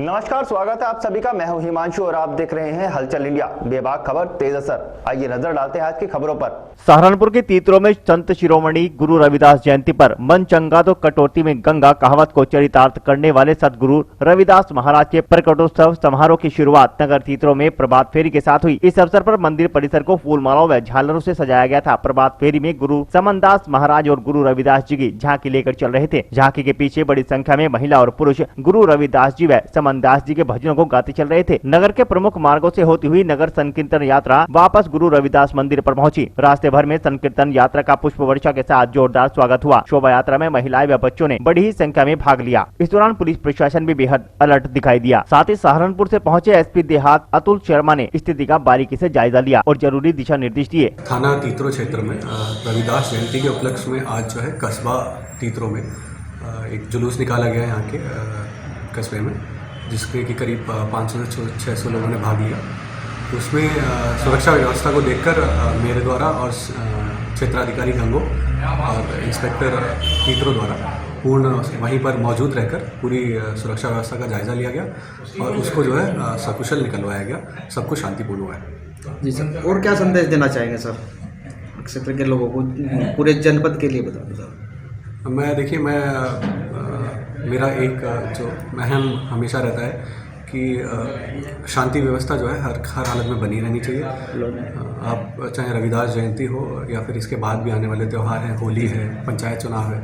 नमस्कार, स्वागत है आप सभी का। मैं हूं हिमांशु और आप देख रहे हैं हलचल इंडिया। बेबाक खबर तेज असर। आइए नजर डालते हैं आज की खबरों पर। सहारनपुर के तीतरो में संत शिरोमणि गुरु रविदास जयंती पर मन चंगा तो कटौती में गंगा कहावत को चरितार्थ करने वाले सतगुरु रविदास महाराज के प्रकटोत्सव समारोह की शुरुआत नगर तीतरो में प्रभात फेरी के साथ हुई। इस अवसर पर मंदिर परिसर को फूल मालाओं व झालरों से सजाया गया था। प्रभात फेरी में गुरु समनदास महाराज और गुरु रविदास जी की झांकी लेकर चल रहे थे। झांकी के पीछे बड़ी संख्या में महिला और पुरुष गुरु रविदास जी व समनदास जी के भजनों को गाते चल रहे थे। नगर के प्रमुख मार्गों से होती हुई नगर संकीर्तन यात्रा वापस गुरु रविदास मंदिर पर पहुंची। रास्ते भर में संकीर्तन यात्रा का पुष्प वर्षा के साथ जोरदार स्वागत हुआ। शोभा यात्रा में महिलाएं व बच्चों ने बड़ी ही संख्या में भाग लिया। इस दौरान पुलिस प्रशासन भी बेहद अलर्ट दिखाई दिया। साथ ही सहारनपुर से पहुंचे एसपी देहात अतुल शर्मा ने स्थिति का बारीकी से जायजा लिया और जरूरी दिशा निर्देश दिए। थाना तीतरो क्षेत्र में रविदास जयंती के उपलक्ष्य में आज जो है कस्बा तीतरो में एक जुलूस निकाला गया यहाँ के कस्बे में, जिसके कि करीब 500 से 600 लोगों ने भाग लिया। उसमें सुरक्षा व्यवस्था को देखकर मेरे द्वारा और क्षेत्राधिकारी गंगो और इंस्पेक्टर तीतरो द्वारा पूर्ण वहीं पर मौजूद रहकर पूरी सुरक्षा व्यवस्था का जायजा लिया गया और उसको जो है सकुशल निकलवाया गया। सब कुछ शांतिपूर्ण हुआ है। जी सर, और क्या संदेश देना चाहेंगे सर क्षेत्र के लोगों को, पूरे जनपद के लिए बता दें सर? मेरा एक जो अहम हमेशा रहता है कि शांति व्यवस्था जो है हर हालत में बनी रहनी चाहिए। आप चाहे रविदास जयंती हो या फिर इसके बाद भी आने वाले त्यौहार हैं, होली है, पंचायत चुनाव है,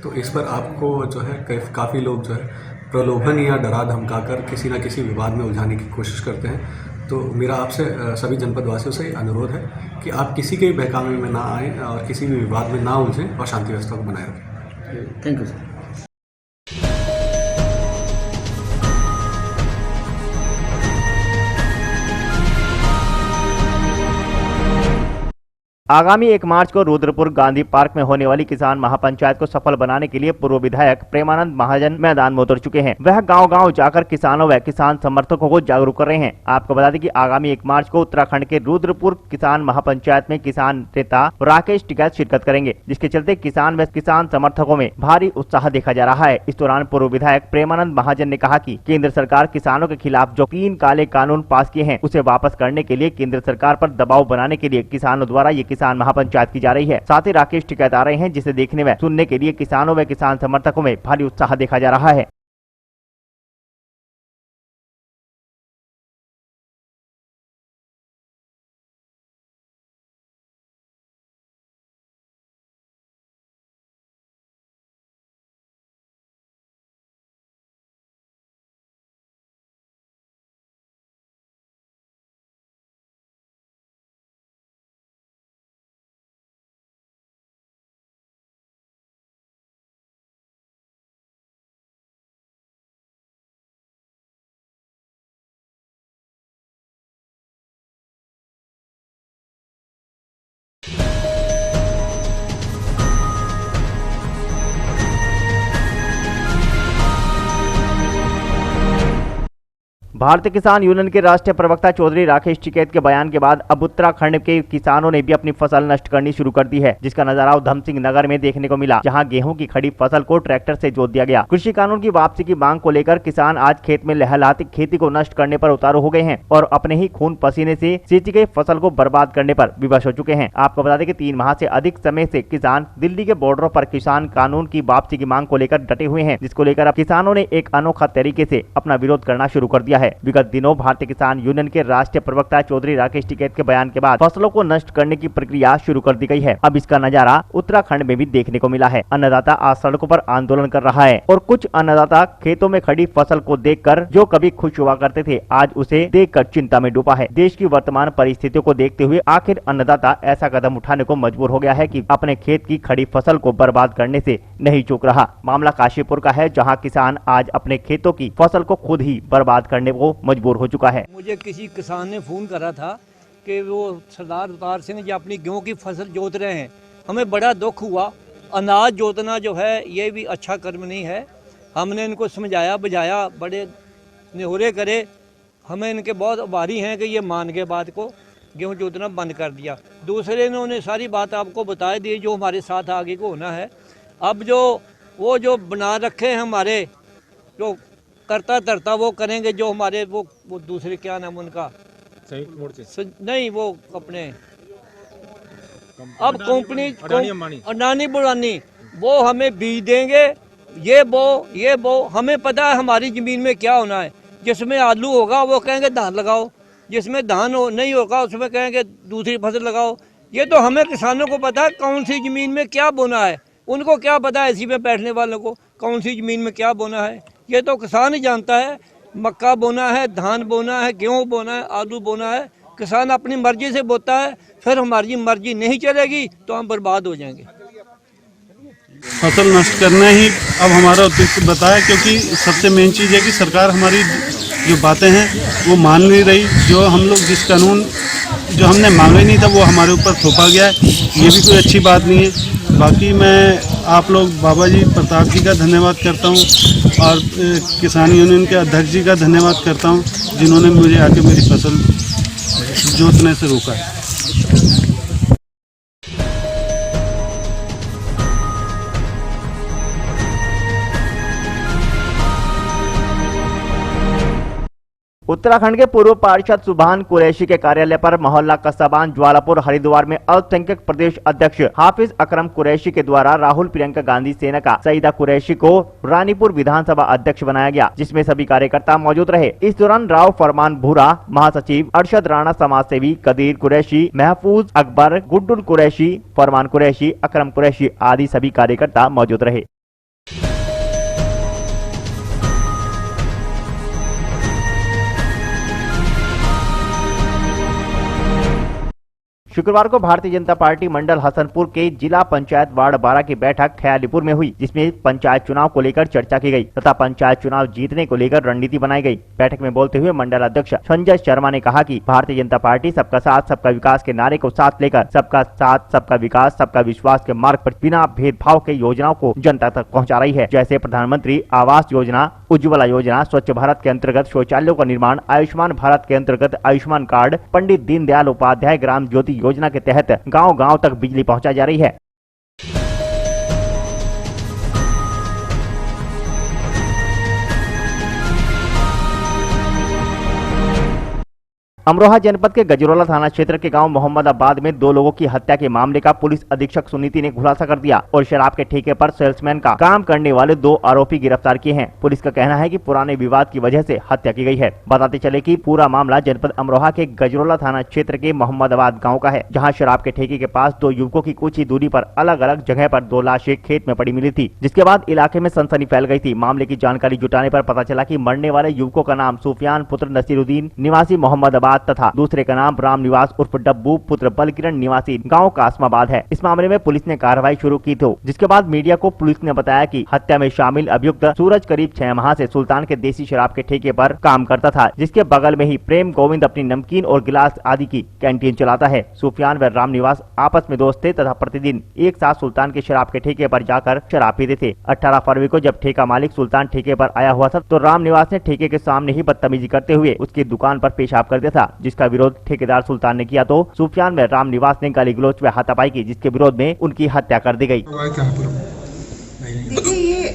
तो इस पर आपको जो है काफ़ी लोग जो है प्रलोभन या डरा धमकाकर किसी न किसी विवाद में उलझाने की कोशिश करते हैं। तो मेरा आपसे सभी जनपद वासियों से अनुरोध है कि आप किसी के बहकावे में ना आएँ और किसी भी विवाद में ना उलझें और शांति व्यवस्था को बनाए रखें। Thank you sir. आगामी 1 मार्च को रुद्रपुर गांधी पार्क में होने वाली किसान महापंचायत को सफल बनाने के लिए पूर्व विधायक प्रेमानंद महाजन मैदान में उतर चुके हैं। वह गांव-गांव जाकर किसानों व किसान समर्थकों को जागरूक कर रहे हैं। आपको बता दें कि आगामी 1 मार्च को उत्तराखंड के रुद्रपुर किसान महापंचायत में किसान नेता राकेश टिकैत शिरकत करेंगे, जिसके चलते किसान व किसान समर्थकों में भारी उत्साह देखा जा रहा है। इस दौरान पूर्व विधायक प्रेमानंद महाजन ने कहा कि केंद्र सरकार किसानों के खिलाफ जो 3 काले कानून पास किए हैं उसे वापस करने के लिए केंद्र सरकार पर दबाव बनाने के लिए किसानों द्वारा ये किसान महापंचायत की जा रही है। साथ ही राकेश टिकैत आ रहे हैं, जिसे देखने व सुनने के लिए किसानों व किसान समर्थकों में भारी उत्साह देखा जा रहा है। भारतीय किसान यूनियन के राष्ट्रीय प्रवक्ता चौधरी राकेश टिकैत के बयान के बाद अब उत्तराखंड के किसानों ने भी अपनी फसल नष्ट करनी शुरू कर दी है, जिसका नजारा उधम सिंह नगर में देखने को मिला, जहां गेहूं की खड़ी फसल को ट्रैक्टर से जोत दिया गया। कृषि कानून की वापसी की मांग को लेकर किसान आज खेत में लहलहाती खेती को नष्ट करने पर उतारू हो गए हैं और अपने ही खून पसीने से सींची गई फसल को बर्बाद करने पर विवश हो चुके हैं। आपको बता दें कि 3 माह से अधिक समय से किसान दिल्ली के बॉर्डरों पर किसान कानून की वापसी की मांग को लेकर डटे हुए हैं, जिसको लेकर अब किसानों ने एक अनोखा तरीके से अपना विरोध करना शुरू कर दिया है। विगत दिनों भारतीय किसान यूनियन के राष्ट्रीय प्रवक्ता चौधरी राकेश टिकैत के बयान के बाद फसलों को नष्ट करने की प्रक्रिया शुरू कर दी गई है। अब इसका नजारा उत्तराखंड में भी देखने को मिला है। अन्नदाता आज सड़कों पर आंदोलन कर रहा है और कुछ अन्नदाता खेतों में खड़ी फसल को देखकर जो कभी खुश हुआ करते थे, आज उसे देखकर चिंता में डूबा है। देश की वर्तमान परिस्थितियों को देखते हुए आखिर अन्नदाता ऐसा कदम उठाने को मजबूर हो गया है कि अपने खेत की खड़ी फसल को बर्बाद करने से नहीं चूक रहा। मामला काशीपुर का है, जहाँ किसान आज अपने खेतों की फसल को खुद ही बर्बाद करने को मजबूर हो चुका है। मुझे किसी किसान ने फ़ोन करा था कि वो सरदार अवतार सिंह जी अपनी गेहूं की फसल जोत रहे हैं। हमें बड़ा दुख हुआ। अनाज जोतना जो है ये भी अच्छा कर्म नहीं है। हमने इनको समझाया बुझाया, बड़े निहोरे करे। हमें इनके बहुत आभारी हैं कि ये मान के बात को गेहूं जोतना बंद कर दिया। दूसरे ने उन्हें सारी बात आपको बता दी जो हमारे साथ आगे को होना है। अब जो वो जो बना रखे हैं हमारे जो करता धरता वो करेंगे जो हमारे वो दूसरे क्या नाम उनका संयुक्त मोर्चे नहीं वो अपने अब कंपनी अडानी बुरानी वो हमें बीज देंगे, ये बो हमें पता है हमारी ज़मीन में क्या होना है। जिसमें आलू होगा वो कहेंगे धान लगाओ, जिसमें धान नहीं होगा उसमें कहेंगे दूसरी फसल लगाओ। ये तो हमें किसानों को पता है कौन सी ज़मीन में क्या बोना है, उनको क्या पता है इसी में बैठने वालों को कौन सी ज़मीन में क्या बोना है। ये तो किसान ही जानता है, मक्का बोना है, धान बोना है, गेहूँ बोना है, आलू बोना है। किसान अपनी मर्जी से बोता है, फिर हमारी मर्जी नहीं चलेगी तो हम बर्बाद हो जाएंगे। फसल नष्ट करना ही अब हमारा उद्देश्य बताया, क्योंकि सबसे मेन चीज़ है कि सरकार हमारी जो बातें हैं वो मान नहीं रही। जो हम लोग जिस कानून जो हमने मांगा ही नहीं था वो हमारे ऊपर थोपा गया है, ये भी कोई अच्छी बात नहीं है। बाकी मैं आप लोग बाबा जी प्रताप जी का धन्यवाद करता हूँ और किसान यूनियन के अध्यक्ष जी का धन्यवाद करता हूँ जिन्होंने मुझे आके मेरी फसल जोतने से रोका है। उत्तराखंड के पूर्व पार्षद सुभान कुरैशी के कार्यालय पर मोहल्ला कस्बान ज्वालापुर हरिद्वार में अल्पसंख्यक प्रदेश अध्यक्ष हाफिज अकरम कुरैशी के द्वारा राहुल प्रियंका गांधी सेना का सईदा कुरैशी को रानीपुर विधानसभा अध्यक्ष बनाया गया, जिसमें सभी कार्यकर्ता मौजूद रहे। इस दौरान राव फरमान भूरा, महासचिव अरशद राणा, समाज सेवी कदीर कुरैशी, महफूज अकबर, गुड्डुल कुरैशी, फरमान कुरैशी, अकरम कुरैशी आदि सभी कार्यकर्ता मौजूद रहे। शुक्रवार को भारतीय जनता पार्टी मंडल हसनपुर के जिला पंचायत वार्ड 12 की बैठक खयालीपुर में हुई, जिसमें पंचायत चुनाव को लेकर चर्चा की गई तथा पंचायत चुनाव जीतने को लेकर रणनीति बनाई गई। बैठक में बोलते हुए मंडल अध्यक्ष संजय शर्मा ने कहा कि भारतीय जनता पार्टी सबका साथ सबका विकास के नारे को साथ लेकर सबका साथ सबका विकास सबका विश्वास के मार्ग पर बिना भेदभाव के योजनाओं को जनता तक पहुँचा रही है, जैसे प्रधानमंत्री आवास योजना, उज्ज्वला योजना, स्वच्छ भारत के अंतर्गत शौचालयों का निर्माण, आयुष्मान भारत के अंतर्गत आयुष्मान कार्ड, पंडित दीनदयाल उपाध्याय ग्राम ज्योति योजना के तहत गांव-गांव तक बिजली पहुंचाई जा रही है। अमरोहा जनपद के गजरौला थाना क्षेत्र के गांव मोहम्मदाबाद में 2 लोगों की हत्या के मामले का पुलिस अधीक्षक सुनीति ने खुलासा कर दिया और शराब के ठेके पर सेल्समैन का काम करने वाले 2 आरोपी गिरफ्तार किए हैं। पुलिस का कहना है कि पुराने विवाद की वजह से हत्या की गई है। बताते चले कि पूरा मामला जनपद अमरोहा के गजरौला थाना क्षेत्र के मोहम्मदाबाद गाँव का है, जहाँ शराब के ठेके के पास 2 युवकों की कुछ ही दूरी पर अलग अलग जगह पर 2 लाशें खेत में पड़ी मिली थी, जिसके बाद इलाके में सनसनी फैल गई थी। मामले की जानकारी जुटाने पर पता चला कि मरने वाले युवकों का नाम सुफियान पुत्र नसीरुद्दीन निवासी मोहम्मदाबाद तथा दूसरे का नाम राम निवास उर्फ डब्बू पुत्र बलकिरण निवासी गांव कासमाबाद है। इस मामले में पुलिस ने कार्रवाई शुरू की थी, जिसके बाद मीडिया को पुलिस ने बताया कि हत्या में शामिल अभियुक्त सूरज करीब 6 माह से सुल्तान के देसी शराब के ठेके पर काम करता था, जिसके बगल में ही प्रेम गोविंद अपनी नमकीन और गिलास आदि की कैंटीन चलाता है। सुफियान व राम निवास आपस में दोस्त थे तथा प्रतिदिन एक साथ सुल्तान के शराब के ठेके पर जाकर शराब पीते थे। 18 फरवरी को जब ठेका मालिक सुल्तान ठेके पर आया हुआ था तो राम निवास ने ठेके के सामने ही बदतमीजी करते हुए उसकी दुकान पर पेशाब कर दिया था, जिसका विरोध ठेकेदार सुल्तान ने किया तो सुफियान व राम निवास ने गाली गलौच व हाथापाई की, जिसके विरोध में उनकी हत्या कर दी गई। देखिए, ये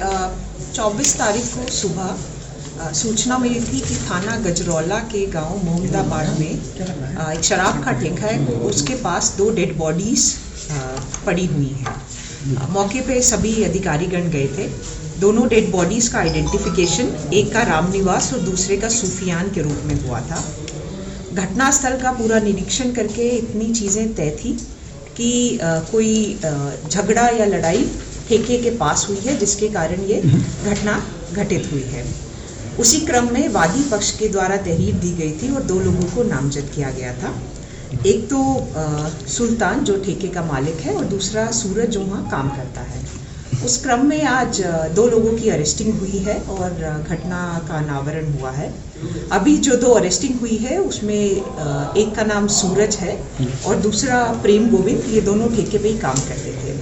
24 तारीख को सुबह सूचना मिली थी कि थाना गजरौला के गांव मोहम्मदाबाद में एक शराब का ठेका है, उसके पास 2 डेड बॉडीज पड़ी हुई हैं। मौके पे सभी अधिकारीगण गए थे। दोनों डेड बॉडीज का आइडेंटिफिकेशन एक का राम निवास और दूसरे का सुफियान के रूप में हुआ था। घटनास्थल का पूरा निरीक्षण करके इतनी चीज़ें तय थी कि कोई झगड़ा या लड़ाई ठेके के पास हुई है, जिसके कारण ये घटना घटित हुई है। उसी क्रम में वादी पक्ष के द्वारा तहरीर दी गई थी और 2 लोगों को नामजद किया गया था। एक तो सुल्तान जो ठेके का मालिक है और दूसरा सूरज जो वहाँ काम करता है। उस क्रम में आज 2 लोगों की अरेस्टिंग हुई है और घटना का अनावरण हुआ है। अभी जो 2 अरेस्टिंग हुई है उसमें एक का नाम सूरज है और दूसरा प्रेम गोविंद, ये दोनों ठेके पे ही काम करते थे।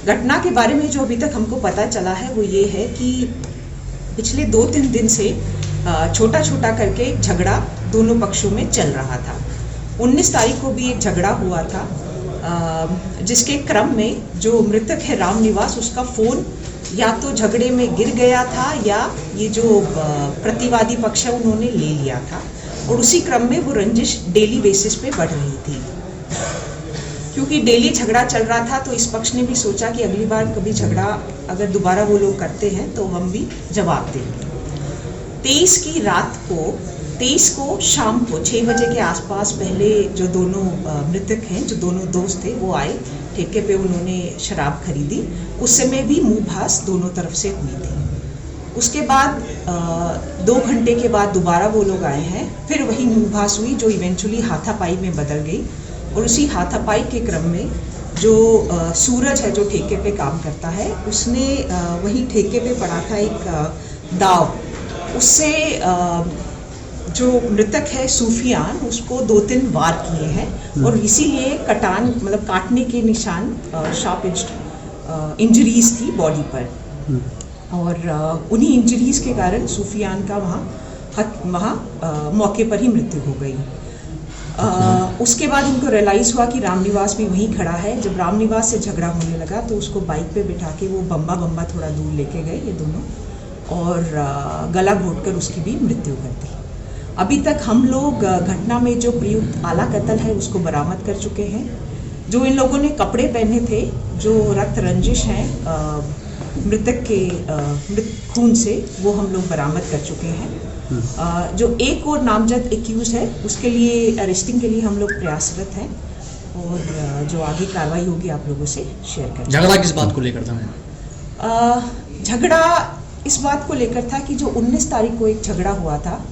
घटना के बारे में जो अभी तक हमको पता चला है वो ये है कि पिछले 2-3 दिन से छोटा छोटा करके झगड़ा दोनों पक्षों में चल रहा था। 19 तारीख को भी एक झगड़ा हुआ था, जिसके क्रम में जो मृतक है राम निवास, उसका फ़ोन या तो झगड़े में गिर गया था या ये जो प्रतिवादी पक्ष है उन्होंने ले लिया था, और उसी क्रम में वो रंजिश डेली बेसिस पे बढ़ रही थी। क्योंकि डेली झगड़ा चल रहा था तो इस पक्ष ने भी सोचा कि अगली बार कभी झगड़ा अगर दोबारा वो लोग करते हैं तो हम भी जवाब देंगे। 23 की रात को 23 को शाम को 6 बजे के आसपास पहले जो दोनों मृतक हैं, जो दोनों दोस्त थे, वो आए ठेके पे, उन्होंने शराब खरीदी। उस समय भी मुंहभास दोनों तरफ से हुई थी। उसके बाद 2 घंटे के बाद दोबारा वो लोग आए हैं, फिर वही मुंहभास हुई जो इवेंचुअली हाथापाई में बदल गई। और उसी हाथापाई के क्रम में जो सूरज है, जो ठेके पे काम करता है, उसने वही ठेके पे पड़ा था एक दाव, उससे जो मृतक है सूफियान, उसको 2-3 वार किए हैं और इसीलिए कटान मतलब काटने के निशान, शार्प इंजरीज थी बॉडी पर। और उन्हीं इंजरीज के कारण सूफियान का वहाँ मौके पर ही मृत्यु हो गई। उसके बाद उनको रियलाइज़ हुआ कि रामनिवास भी वहीं खड़ा है। जब रामनिवास से झगड़ा होने लगा तो उसको बाइक पे बिठा के वो बम्बा थोड़ा दूर लेके गए ये दोनों, और गला घोटकर उसकी भी मृत्यु कर दी। अभी तक हम लोग घटना में जो प्रयुक्त आला कत्ल है उसको बरामद कर चुके हैं। जो इन लोगों ने कपड़े पहने थे, जो रक्त रंजिश हैं मृतक के खून से, वो हम लोग बरामद कर चुके हैं। जो एक और नामजद एक्यूज है उसके लिए अरेस्टिंग के लिए हम लोग प्रयासरत हैं, और जो आगे कार्रवाई होगी आप लोगों से शेयर करेंगे। झगड़ा किस बात को लेकर था? झगड़ा इस बात को लेकर था कि जो 19 तारीख को एक झगड़ा हुआ था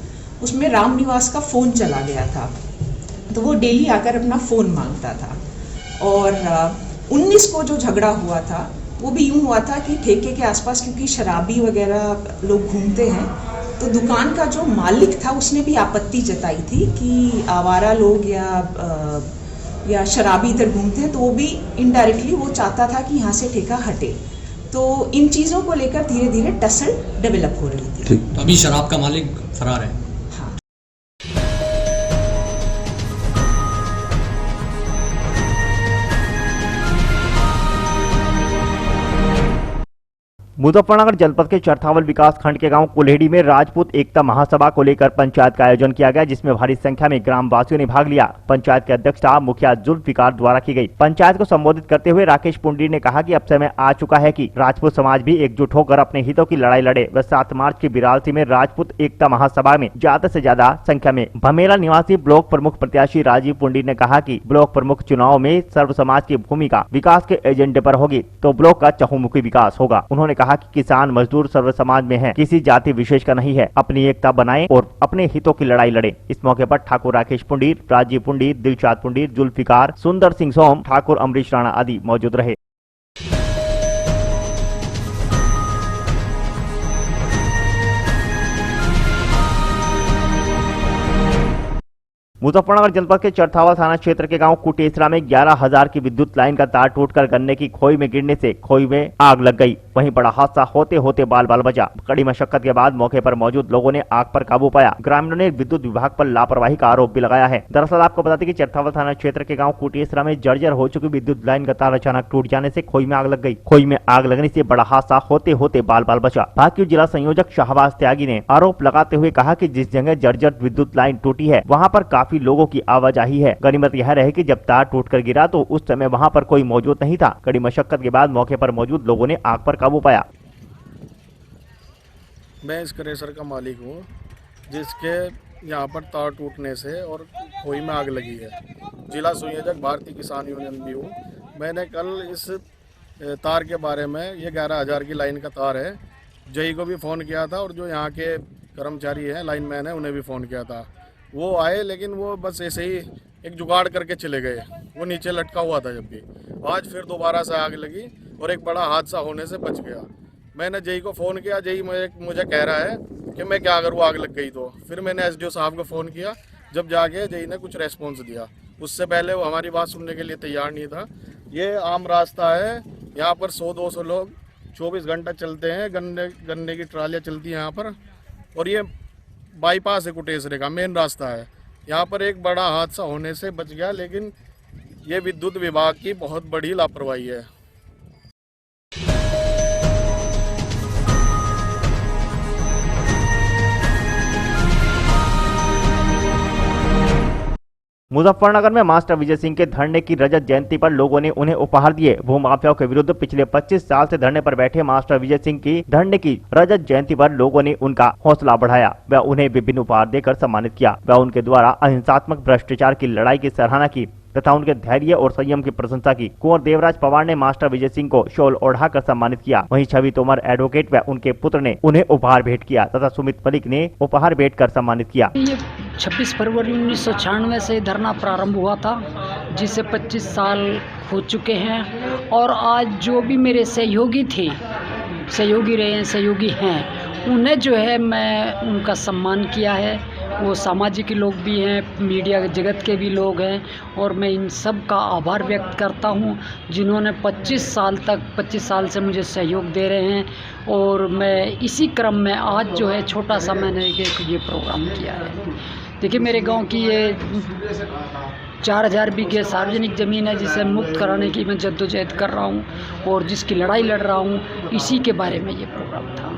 उसमें रामनिवास का फ़ोन चला गया था, तो वो डेली आकर अपना फ़ोन मांगता था। और 19 को जो झगड़ा हुआ था वो भी यूँ हुआ था कि ठेके के आसपास क्योंकि शराबी वगैरह लोग घूमते हैं, तो दुकान का जो मालिक था उसने भी आपत्ति जताई थी कि आवारा लोग या शराबी इधर घूमते हैं, तो वो भी इनडायरेक्टली वो चाहता था कि यहाँ से ठेका हटे। तो इन चीज़ों को लेकर धीरे धीरे टसल डेवलप हो रही थी। तो अभी शराब का मालिक फरार है। मुजफ्फरनगर जनपद के चरथावल विकास खंड के गांव कुल्हेड़ी में राजपूत एकता महासभा को लेकर पंचायत का आयोजन किया गया, जिसमें भारी संख्या में ग्राम वासियों ने भाग लिया। पंचायत की अध्यक्षता मुखिया जुल्फिकार द्वारा की गई। पंचायत को संबोधित करते हुए राकेश पुंडी ने कहा कि अब समय आ चुका है कि राजपूत समाज भी एकजुट होकर अपने हितों की लड़ाई लड़े। वह 7 मार्च की बिरालसी में राजपूत एकता महासभा में ज्यादा से ज्यादा संख्या में भमेला निवासी ब्लॉक प्रमुख प्रत्याशी राजीव पुंडी ने कहा कि ब्लॉक प्रमुख चुनाव में सर्व समाज की भूमिका विकास के एजेंडे पर होगी तो ब्लॉक का चहुमुखी विकास होगा। उन्होंने कहा कि किसान मजदूर सर्व समाज में है, किसी जाति विशेष का नहीं है। अपनी एकता बनाएं और अपने हितों की लड़ाई लड़े। इस मौके पर ठाकुर राकेश पुंडी, राजीव पुंडी, दिलशाद पुंडी, जुल्फिकार, सुंदर सिंह सोम, ठाकुर अमरीश राणा आदि मौजूद रहे। मुजफ्फरनगर जनपद के चरथावल थाना क्षेत्र के गांव कुटेसरा में 11,000 की विद्युत लाइन का तार टूटकर गन्ने की खोई में गिरने से खोई में आग लग गई। वहीं बड़ा हादसा होते होते बाल बाल बचा। कड़ी मशक्कत के बाद मौके पर मौजूद लोगों ने आग पर काबू पाया। ग्रामीणों ने विद्युत विभाग पर लापरवाही का आरोप भी लगाया है। दरअसल आपको बता दें कि चरथावल थाना क्षेत्र के गाँव कुटेसरा में जर्जर हो चुकी विद्युत लाइन का तार अचानक टूट जाने से खोई में आग लग गई। खोई में आग लगने से बड़ा हादसा होते होते बाल बाल बचा। भाजपा जिला संयोजक शाहबाज त्यागी ने आरोप लगाते हुए कहा कि जिस जगह जर्जर विद्युत लाइन टूटी है वहाँ पर काफी लोगों की आवाजाही है। गनीमत यह रहे कि जब तार टूटकर गिरा तो उस समय वहां पर कोई मौजूद नहीं था। कड़ी मशक्कत के बाद मौके पर मौजूद लोगों ने आग पर काबू पाया। मैं इस क्रेशर का मालिक हूँ जिसके यहाँ पर तार टूटने से और खोई में आग लगी है। जिला संयोजक भारतीय किसान यूनियन भी हूँ। मैंने कल इस तार के बारे में, ये 11,000 की लाइन का तार है, जई को भी फ़ोन किया था और जो यहाँ के कर्मचारी हैं, लाइनमैन है, उन्हें भी फ़ोन किया था। वो आए लेकिन वो बस ऐसे ही एक जुगाड़ करके चले गए। वो नीचे लटका हुआ था। जब भी आज फिर दोबारा से आग लगी और एक बड़ा हादसा होने से बच गया। मैंने जेई को फ़ोन किया, जेई मुझे कह रहा है कि मैं क्या करूँ, आग लग गई तो। फिर मैंने एसडीओ साहब को फ़ोन किया, जब जाके जेई ने कुछ रेस्पॉन्स दिया। उससे पहले वो हमारी बात सुनने के लिए तैयार नहीं था। ये आम रास्ता है, यहाँ पर 100-200 लोग 24 घंटा चलते हैं। गन्ने की ट्रालियाँ चलती हैं यहाँ पर, और ये बाईपास है कुटेसरे का, मेन रास्ता है। यहाँ पर एक बड़ा हादसा होने से बच गया, लेकिन ये विद्युत विभाग की बहुत बड़ी लापरवाही है। मुजफ्फरनगर में मास्टर विजय सिंह के धरने की रजत जयंती पर लोगों ने उन्हें उपहार दिए। भूमाफियाओं के विरुद्ध पिछले 25 साल से धरने पर बैठे मास्टर विजय सिंह की धरने की रजत जयंती पर लोगों ने उनका हौसला बढ़ाया व उन्हें विभिन्न उपहार देकर सम्मानित किया व उनके द्वारा अहिंसात्मक भ्रष्टाचार की लड़ाई की सराहना की तथा उनके धैर्य और संयम की प्रशंसा की। कुंवर देवराज पवार ने मास्टर विजय सिंह को शॉल ओढ़ाकर सम्मानित किया। वहीं छवि तोमर एडवोकेट व उनके पुत्र ने उन्हें उपहार भेंट किया तथा सुमित मलिक ने उपहार भेंट कर सम्मानित किया। 26 फरवरी 1996 से धरना प्रारंभ हुआ था, जिसे 25 साल हो चुके हैं और आज जो भी मेरे सहयोगी थे, सहयोगी रहे हैं, सहयोगी हैं, उन्हें जो है मैं उनका सम्मान किया है। वो सामाजिक लोग भी हैं, मीडिया जगत के भी लोग हैं और मैं इन सब का आभार व्यक्त करता हूं जिन्होंने 25 साल से मुझे सहयोग दे रहे हैं। और मैं इसी क्रम में आज जो है छोटा सा मैंने ये प्रोग्राम किया है। देखिए, मेरे गांव की ये 4000 बीघे सार्वजनिक ज़मीन है जिसे मुक्त कराने की मैं जद्दोजहद कर रहा हूं और जिसकी लड़ाई लड़ रहा हूं, इसी के बारे में ये प्रोग्राम था।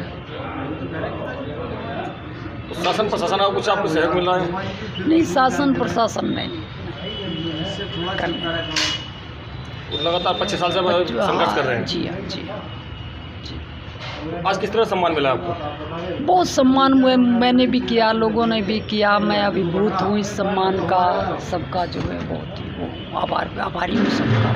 शासन प्रशासन का कुछ आपको सहयोग मिल रहा है? नहीं, शासन प्रशासन नहीं। लगातार 25 साल से संघर्ष कर रहे हैं। जी हाँ, जी हाँ। आज किस तरह सम्मान मिला आपको? बहुत सम्मान मैंने भी किया, लोगों ने भी किया। मैं अभिभूत हूँ इस सम्मान का, सबका जो है बहुत ही आभारी हूँ सबका।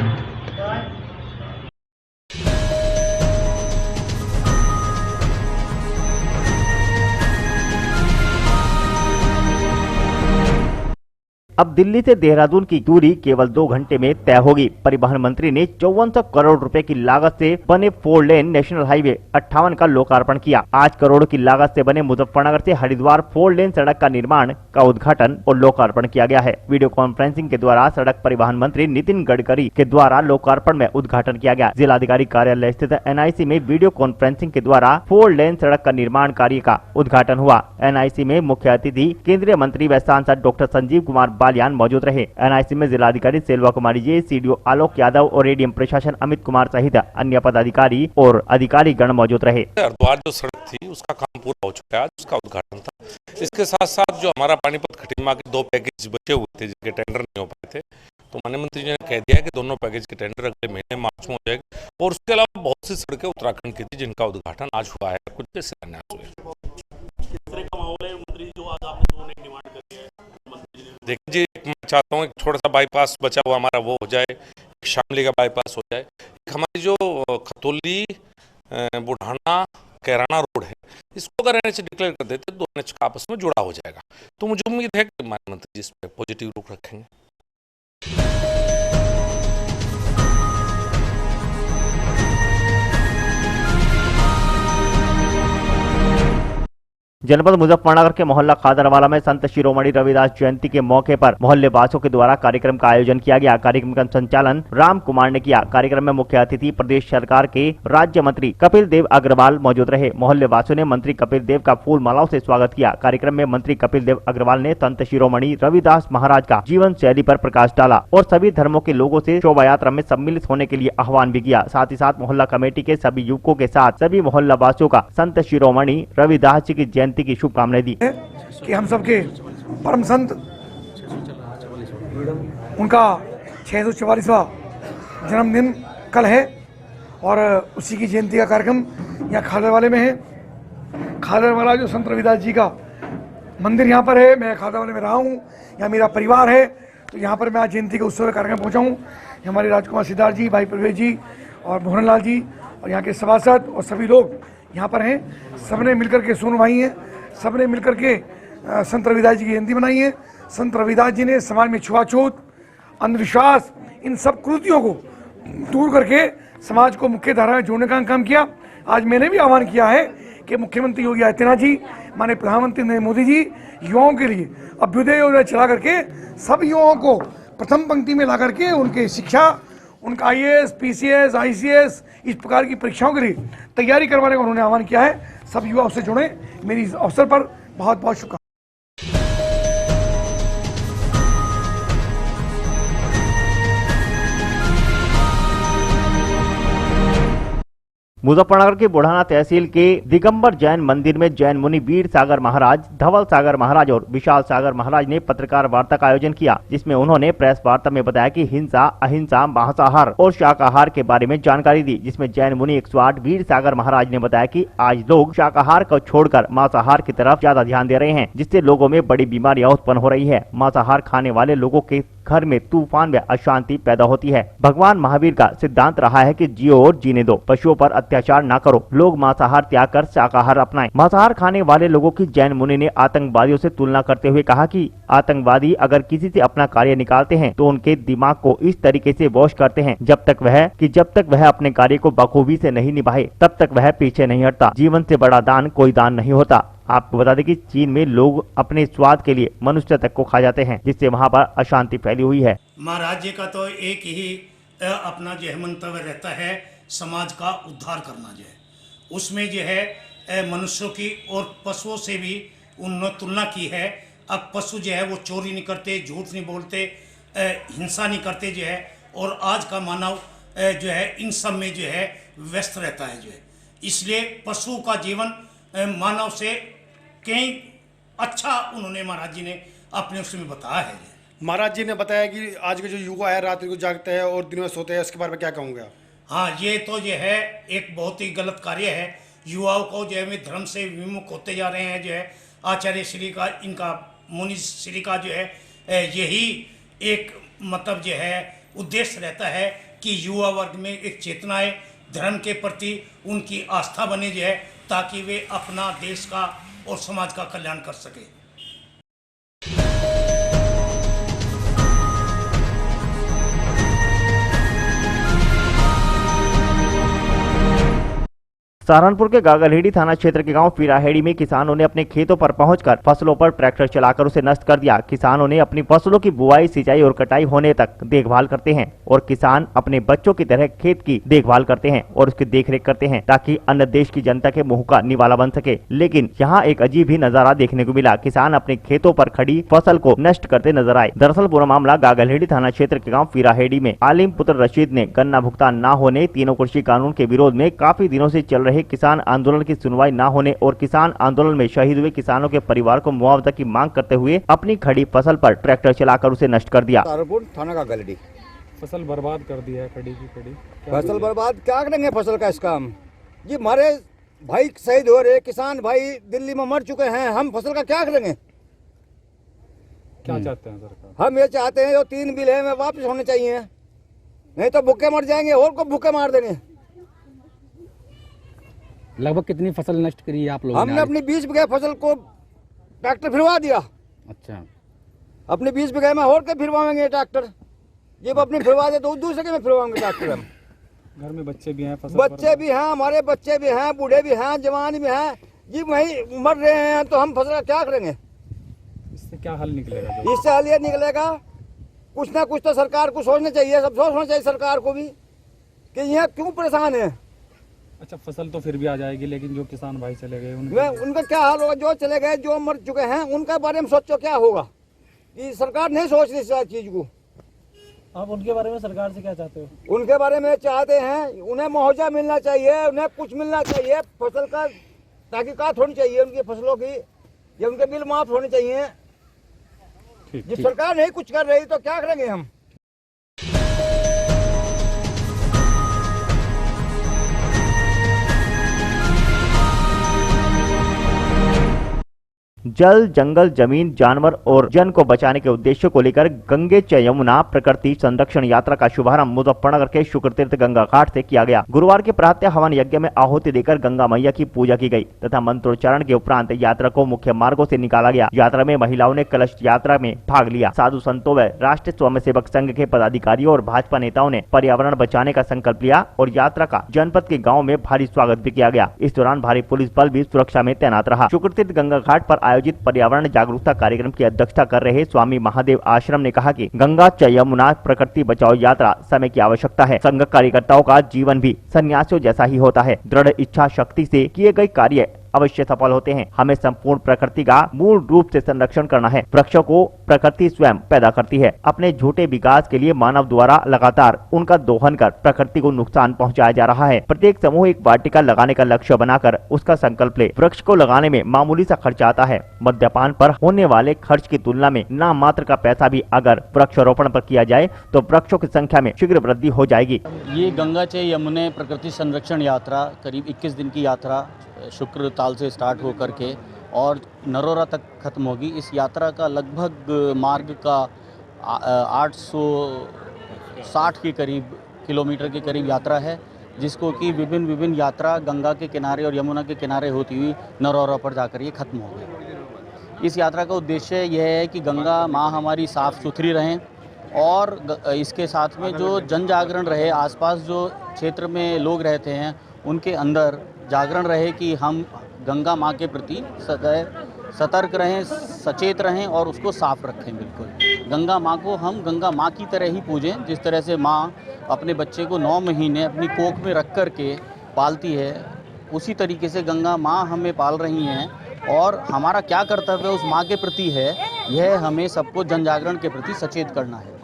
अब दिल्ली से देहरादून की दूरी केवल 2 घंटे में तय होगी। परिवहन मंत्री ने 5400 करोड़ रुपए की लागत से बने 4 लेन नेशनल हाईवे 58 का लोकार्पण किया। 8 करोड़ की लागत से बने मुजफ्फरनगर से हरिद्वार 4 लेन सड़क का निर्माण का उद्घाटन और लोकार्पण किया गया है। वीडियो कॉन्फ्रेंसिंग के द्वारा सड़क परिवहन मंत्री नितिन गडकरी के द्वारा लोकार्पण में उद्घाटन किया गया। जिलाधिकारी कार्यालय स्थित NIC में वीडियो कॉन्फ्रेंसिंग के द्वारा 4 लेन सड़क का निर्माण कार्य का उद्घाटन हुआ। NIC में मुख्य अतिथि केंद्रीय मंत्री व सांसद डॉक्टर संजीव कुमार बालियान मौजूद रहे। NIC में जिलाधिकारी सेल्वा कुमारी जी, CDO आलोक यादव और ADM प्रशासन अमित कुमार सहित अन्य पदाधिकारी और अधिकारी गण मौजूद रहे। हरिद्वार जो सड़क थी उसका काम पूरा हो चुका है, आज उसका उद्घाटन था। इसके साथ साथ जो हमारा पानीपत खटीमा के 2 पैकेज बचे हुए थे जिनके टेंडर नहीं हो पाए थे, तो माननीय मंत्री जी ने कह दिया कि दोनों पैकेज के टेंडर अगले महीने मार्च में हो जाएगा। और उसके अलावा बहुत सी सड़कें उत्तराखंड की थी जिनका उद्घाटन आज हुआ है, कुछ के शिलान्यास हुए। देखिए जी, मैं चाहता हूँ एक छोटा सा बाईपास बचा हुआ हमारा वो हो जाए, शामली का बाईपास हो जाए। हमारी जो खतौली बुढ़ाना कैराना रोड है, इसको अगर NH डिक्लेयर कर देते तो NH का आपस में जुड़ा हो जाएगा। तो मुझे उम्मीद है कि माननीय मंत्री जी इस पर पॉजिटिव रुख रखेंगे। जनपद मुजफ्फरनगर के मोहल्ला खादरवाला में संत शिरोमणि रविदास जयंती के मौके पर मोहल्ले वासियों के द्वारा कार्यक्रम का आयोजन किया गया। कार्यक्रम का संचालन राम कुमार ने किया। कार्यक्रम में मुख्य अतिथि प्रदेश सरकार के राज्य मंत्री कपिल देव अग्रवाल मौजूद रहे। मोहल्ले वासियों ने मंत्री कपिल देव का फूल मालाओं से स्वागत किया। कार्यक्रम में मंत्री कपिल देव अग्रवाल ने संत शिरोमणि रविदास महाराज का जीवन शैली पर प्रकाश डाला और सभी धर्मों के लोगों से शोभा यात्रा में सम्मिलित होने के लिए आह्वान भी किया। साथ ही साथ मोहल्ला कमेटी के सभी युवकों के साथ सभी मोहल्ला वासियों का संत शिरोमणि रविदास जी की जयंती की शुभकामनाएं दी। कि हम सबके परम संत उनका 644वां जन्मदिन कल है और उसी की जयंती का कार्यक्रम यहाँ खादरवाले में है। खादरवाला जो संत रविदास जी का मंदिर यहाँ पर है, मैं खादरवाले में रहा हूँ, यहाँ मेरा परिवार है, तो यहाँ पर मैं आज जयंती के उत्सव का कार्यक्रम पहुँचा हूँ। हमारे राजकुमार सिद्धार्थ जी, भाई प्रवेश जी और मोहन लाल जी और यहाँ के सभासद और सभी लोग यहाँ पर हैं। सबने मिलकर के सुनवाई है, सबने मिलकर के संत रविदास जी की जयंती मनाई है। संत रविदास जी ने समाज में छुआछूत, अंधविश्वास, इन सब कुरीतियों को दूर करके समाज को मुख्य धारा में जोड़ने का काम किया। आज मैंने भी आह्वान किया है कि मुख्यमंत्री योगी आदित्यनाथ जी, माननीय प्रधानमंत्री नरेंद्र मोदी जी युवाओं के लिए अभ्युदय योजना चला करके सब युवाओं को प्रथम पंक्ति में ला करके उनके शिक्षा, उनका IAS, PCS, ICS इस प्रकार की परीक्षाओं के लिए तैयारी करवाने का उन्होंने आह्वान किया है। सब युवा उससे जुड़े। मेरी इस अवसर पर बहुत बहुत शुभकामनाएं। मुजफ्फरनगर के बुढ़ाना तहसील के दिगंबर जैन मंदिर में जैन मुनि वीर सागर महाराज, धवल सागर महाराज और विशाल सागर महाराज ने पत्रकार वार्ता का आयोजन किया, जिसमें उन्होंने प्रेस वार्ता में बताया कि हिंसा, अहिंसा, मांसाहार और शाकाहार के बारे में जानकारी दी, जिसमें जैन मुनि 108 वीर सागर महाराज ने बताया कि आज लोग शाकाहार को छोड़कर मांसाहार की तरफ ज्यादा ध्यान दे रहे हैं, जिससे लोगों में बड़ी बीमारियां उत्पन्न हो रही है। मांसाहार खाने वाले लोगों के घर में तूफान व अशांति पैदा होती है। भगवान महावीर का सिद्धांत रहा है कि जियो और जीने दो, पशुओं पर अत्याचार ना करो। लोग मांसाहार त्याग कर शाकाहार अपनाएं। मांसाहार खाने वाले लोगों की जैन मुनि ने आतंकवादियों से तुलना करते हुए कहा कि आतंकवादी अगर किसी से अपना कार्य निकालते हैं तो उनके दिमाग को इस तरीके से वॉश करते हैं जब तक वह अपने कार्य को बखूबी से नहीं निभाए तब तक वह पीछे नहीं हटता। जीवन से बड़ा दान कोई दान नहीं होता। आपको बता दें कि चीन में लोग अपने स्वाद के लिए मनुष्य तक को खा जाते हैं, जिससे वहाँ पर अशांति फैली हुई है। महाराज जी का तो एक ही अपना जो है मंतव्य रहता है, समाज का उद्धार करना जो है। उसमें जो है मनुष्यों की और पशुओं से भी उन्होंने तुलना की है। अब पशु जो है वो चोरी नहीं करते, झूठ नहीं बोलते, हिंसा नहीं करते जो है, और आज का मानव जो है इन सब में जो है व्यस्त रहता है जो है। इसलिए पशु का जीवन मानव से कहीं अच्छा उन्होंने महाराज जी ने अपने उसमें बताया है। महाराज जी ने बताया कि आज के जो युवा है रात को जागते हैं और दिन में सोते हैं, इसके बारे में क्या कहूँगा? हाँ, ये तो जो है एक बहुत ही गलत कार्य है। युवाओं को जो है धर्म से विमुख होते जा रहे हैं जो है। आचार्य श्री का, इनका मुनि श्री का जो है यही एक मतलब जो है उद्देश्य रहता है कि युवा वर्ग में एक चेतना है, धर्म के प्रति उनकी आस्था बने जो है, ताकि वे अपना देश का और समाज का कल्याण कर सके। सहारनपुर के गागलहेड़ी थाना क्षेत्र के गांव पीराहेड़ी में किसानों ने अपने खेतों पर पहुंचकर फसलों पर ट्रैक्टर चलाकर उसे नष्ट कर दिया। किसानों ने अपनी फसलों की बुआई, सिंचाई और कटाई होने तक देखभाल करते हैं और किसान अपने बच्चों की तरह खेत की देखभाल करते हैं और उसकी देखरेख करते हैं ताकि अन्य देश की जनता के मुंह का निवाला बन सके। लेकिन यहाँ एक अजीब ही नजारा देखने को मिला। किसान अपने खेतों पर खड़ी फसल को नष्ट करते नजर आए। दरअसल पूरा मामला गागलहेड़ी थाना क्षेत्र के गाँव पीराहेड़ी में आलिम पुत्र रशीद ने गन्ना भुगतान न होने, तीनों कृषि कानून के विरोध में काफी दिनों से चल रहे किसान आंदोलन की सुनवाई न होने और किसान आंदोलन में शहीद हुए किसानों के परिवार को मुआवजा की मांग करते हुए अपनी खड़ी फसल पर ट्रैक्टर चलाकर उसे नष्ट कर दिया। थाना का गलडी फसल बर्बाद कर दिया है, खड़ी की खड़ी। फसल बर्बाद क्या करेंगे फसल का इसका हम जी? हमारे भाई शहीद हो रहे, किसान भाई दिल्ली में मर चुके हैं, हम फसल का क्या करेंगे? क्या चाहते हैं सरकार? हम ये चाहते हैं जो 3 बिल है वापस होने चाहिए, नहीं तो भूखे मर जाएंगे और को भूखे मार देंगे। लगभग कितनी फसल नष्ट करी है आप लोगों ने? हमने अपनी 20 बीघे फसल को ट्रैक्टर फिरवा दिया। अच्छा, अपने 20 बीघे में और के फिरवाएंगे ट्रैक्टर? जब अपनी फिरवा दे तो दूसरे के में फिरवाएंगे ट्रैक्टर हम। घर में बच्चे भी हैं, बच्चे भी हैं, हमारे बच्चे भी हैं, बूढ़े भी हैं, जवान भी हैं जी, वही मर रहे हैं, तो हम फसल का क्या करेंगे? इससे क्या हल निकलेगा? इससे हल ये निकलेगा, कुछ ना कुछ तो सरकार को सोचना चाहिए, सब सोचना चाहिए सरकार को भी कि यहाँ क्यों परेशान है। अच्छा, फसल तो फिर भी आ जाएगी, लेकिन जो किसान भाई चले गए उनका क्या हाल होगा? जो चले गए, जो मर चुके हैं, उनका बारे में सोचो क्या होगा? कि सरकार नहीं सोच रही इस चीज को। आप उनके बारे में सरकार से क्या चाहते हो? उनके बारे में चाहते हैं उन्हें मुआवजा मिलना चाहिए, उन्हें कुछ मिलना चाहिए फसल का, तहकीकात होनी चाहिए उनकी फसलों की, या उनके बिल माफ होने चाहिए। जब सरकार नहीं कुछ कर रही तो क्या करेंगे हम? जल, जंगल, जमीन, जानवर और जन को बचाने के उद्देश्य को लेकर गंगे च यमुना प्रकृति संरक्षण यात्रा का शुभारंभ मुजफ्फरनगर के शुक्र तीर्थ गंगा घाट से किया गया। गुरुवार के प्रातः हवन यज्ञ में आहुति देकर गंगा मैया की पूजा की गई तथा मंत्रोच्चारण के उपरांत यात्रा को मुख्य मार्गों से निकाला गया। यात्रा में महिलाओं ने कलश यात्रा में भाग लिया। साधु संतों व राष्ट्रीय स्वयंसेवक संघ के पदाधिकारियों और भाजपा नेताओं ने पर्यावरण बचाने का संकल्प लिया और यात्रा का जनपद के गाँव में भारी स्वागत भी किया गया। इस दौरान भारी पुलिस बल भी सुरक्षा में तैनात रहा। शुक्र तीर्थ गंगा घाट पर आयोजित पर्यावरण जागरूकता कार्यक्रम की अध्यक्षता कर रहे स्वामी महादेव आश्रम ने कहा कि गंगा च यमुना प्रकृति बचाओ यात्रा समय की आवश्यकता है। संघ कार्यकर्ताओं का जीवन भी सन्यासियों जैसा ही होता है। दृढ़ इच्छा शक्ति से किए गए कार्य अवश्य सफल होते हैं। हमें संपूर्ण प्रकृति का मूल रूप से संरक्षण करना है। वृक्षों को प्रकृति स्वयं पैदा करती है। अपने झूठे विकास के लिए मानव द्वारा लगातार उनका दोहन कर प्रकृति को नुकसान पहुंचाया जा रहा है। प्रत्येक समूह एक वाटिका लगाने का लक्ष्य बनाकर उसका संकल्प ले। वृक्ष को लगाने में मामूली सा खर्च आता है। मद्यपान पर होने वाले खर्च की तुलना में नाम मात्र का पैसा भी अगर वृक्षारोपण पर किया जाए तो वृक्षों की संख्या में शीघ्र वृद्धि हो जाएगी। ये गंगा चे यमुने प्रकृति संरक्षण यात्रा करीब 21 दिन की यात्रा शुक्र ताल से स्टार्ट होकर के और नरोरा तक खत्म होगी। इस यात्रा का लगभग मार्ग का 860 के करीब किलोमीटर के करीब यात्रा है, जिसको कि विभिन्न यात्रा गंगा के किनारे और यमुना के किनारे होती हुई नरोरा पर जाकर ये खत्म होगी। इस यात्रा का उद्देश्य यह है कि गंगा माँ हमारी साफ़ सुथरी रहें और इसके साथ में जो जन जागरण रहे, आसपास जो क्षेत्र में लोग रहते हैं उनके अंदर जागरण रहे कि हम गंगा माँ के प्रति सदैव सतर्क रहें, सचेत रहें और उसको साफ रखें। बिल्कुल गंगा माँ को हम गंगा माँ की तरह ही पूजें। जिस तरह से माँ अपने बच्चे को 9 महीने अपनी कोख में रख कर के पालती है, उसी तरीके से गंगा माँ हमें पाल रही हैं और हमारा क्या कर्तव्य उस माँ के प्रति है, यह हमें सबको जन जागरण के प्रति सचेत करना है।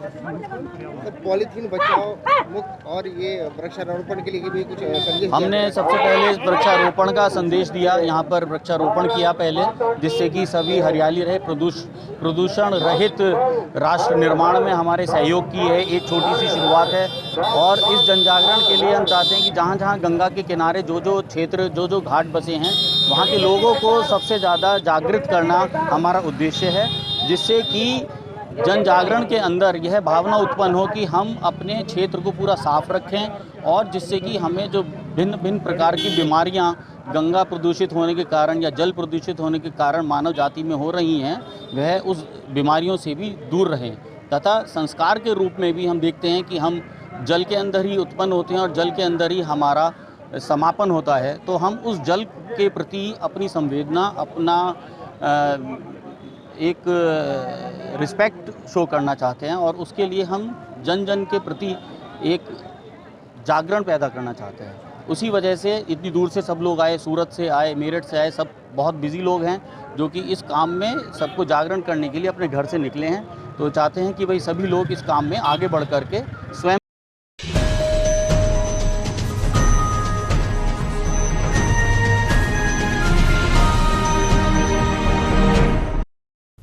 पॉलीथीन बचाओ मुक्त और ये वृक्षारोपण के लिए भी कुछ संदेश हमने सबसे पहले वृक्षारोपण का संदेश दिया। यहाँ पर वृक्षारोपण किया पहले, जिससे कि सभी हरियाली रहे। प्रदूषण रहित राष्ट्र निर्माण में हमारे सहयोग की है एक छोटी सी शुरुआत है और इस जन जागरण के लिए हम चाहते हैं कि जहाँ जहाँ गंगा के किनारे जो क्षेत्र जो घाट बसे हैं वहाँ के लोगों को सबसे ज़्यादा जागृत करना हमारा उद्देश्य है, जिससे कि जन जागरण के अंदर यह भावना उत्पन्न हो कि हम अपने क्षेत्र को पूरा साफ रखें और जिससे कि हमें जो भिन्न प्रकार की बीमारियां गंगा प्रदूषित होने के कारण या जल प्रदूषित होने के कारण मानव जाति में हो रही हैं, वह उस बीमारियों से भी दूर रहें। तथा संस्कार के रूप में भी हम देखते हैं कि हम जल के अंदर ही उत्पन्न होते हैं और जल के अंदर ही हमारा समापन होता है। तो हम उस जल के प्रति अपनी संवेदना, अपना एक रिस्पेक्ट शो करना चाहते हैं और उसके लिए हम जन जन के प्रति एक जागरण पैदा करना चाहते हैं। उसी वजह से इतनी दूर से सब लोग आए, सूरत से आए, मेरठ से आए, सब बहुत बिजी लोग हैं जो कि इस काम में सबको जागरण करने के लिए अपने घर से निकले हैं। तो चाहते हैं कि भाई सभी लोग इस काम में आगे बढ़ कर के स्वयं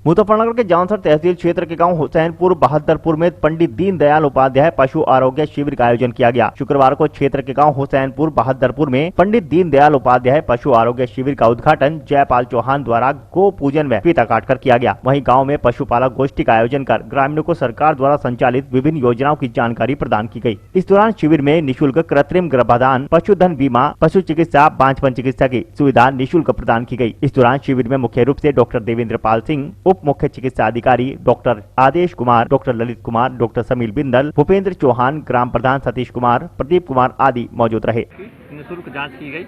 मुजफ्फरनगर के जामसर तहसील क्षेत्र के गांव हुसैनपुर बहादुरपुर में पंडित दीनदयाल उपाध्याय पशु आरोग्य शिविर का आयोजन किया गया। शुक्रवार को क्षेत्र के गांव हुसैनपुर बहादुरपुर में पंडित दीनदयाल उपाध्याय पशु आरोग्य शिविर का उद्घाटन जयपाल चौहान द्वारा गो पूजन में फीता काटकर किया गया। वहीं गाँव में पशुपालक गोष्ठी का आयोजन कर ग्रामीणों को सरकार द्वारा संचालित विभिन्न योजनाओं की जानकारी प्रदान की गयी। इस दौरान शिविर में निःशुल्क कृत्रिम गर्भाधान, पशुधन बीमा, पशु चिकित्सा, बांझपन चिकित्सा की सुविधा निःशुल्क प्रदान की गयी। इस दौरान शिविर में मुख्य रूप से डॉक्टर देवेंद्र पाल सिंह, उप मुख्य चिकित्सा अधिकारी डॉक्टर आदेश कुमार, डॉक्टर ललित कुमार, डॉक्टर समील बिंदल, भूपेंद्र चौहान, ग्राम प्रधान सतीश कुमार, प्रदीप कुमार आदि मौजूद रहे। निःशुल्क जांच की गई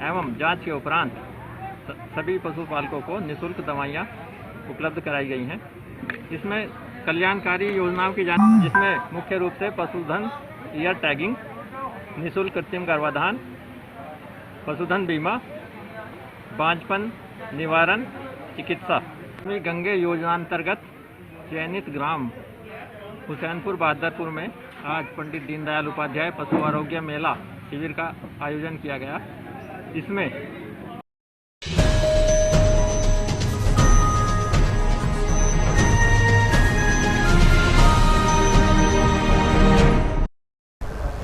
एवं जांच के उपरांत सभी पशुपालकों को निःशुल्क दवाइयां उपलब्ध कराई गई हैं। इसमें कल्याणकारी योजनाओं की जांच, जिसमें मुख्य रूप से पशुधन ईयर टैगिंग, निःशुल्क कृत्रिम गर्भाधान, पशुधन बीमा, बांझपन निवारण चिकित्सा। गंगे योजनांतर्गत चयनित ग्राम हुसैनपुर बहादुरपुर में आज पंडित दीनदयाल उपाध्याय पशु आरोग्य मेला शिविर का आयोजन किया गया। इसमें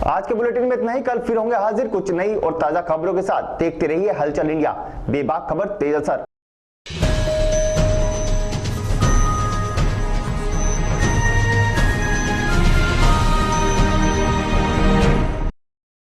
आज के बुलेटिन में इतना ही। कल फिर होंगे हाजिर कुछ नई और ताजा खबरों के साथ। देखते रहिए हलचल इंडिया, बेबाक खबर तेज असर।